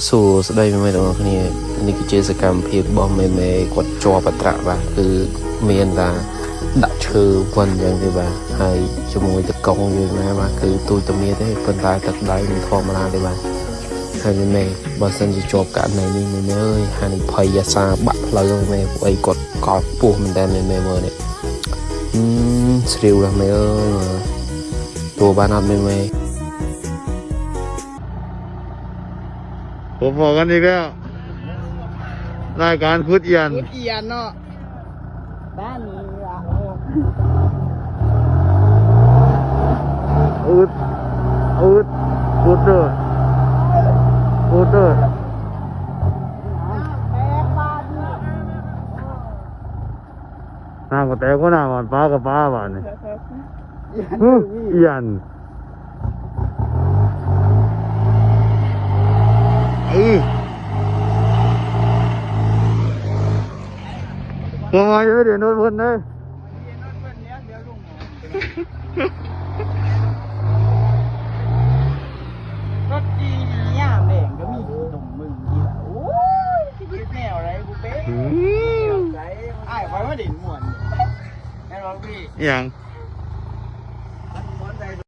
สู้ได้ไหมตรงนี้นี่คือเจสกรรมเพียบบอมไม่กดจอปัตระบ่าคือเมียนตาดักเชือวันอย่างที่บ่าให้จมูกตะกงอยู่นะบ่าคือตัวตะเมียได้เป็นตายตัดได้มันทอมาได้บ่าให้ไม่บางสิ่งจะจบกันในนี้ไม่เนยให้พยาซาบักเลยไม่ไอ้กดกอดปูมันได้ไม่เมื่อเนี่ยสติลละไม่ตัวบ้านอัดไม่ผมบอกกันอีกแล้วรายการคุดเอียนเนาะบ้านนี้อ่ะอืดพูดเด้อน้ำก็แตกก็น้ำมันปลากับปลาบ้านนี่เอียนทำไมไม่เดี๋ยวโน้ตพ้นเลยรถจีย่ามแดงก็มีตรงมึงทีละโอ้ยคิดแนวอะไรกูเป๊ะไอ้ไฟมาดิ่งหมวนแม่ร้องพี่อย่าง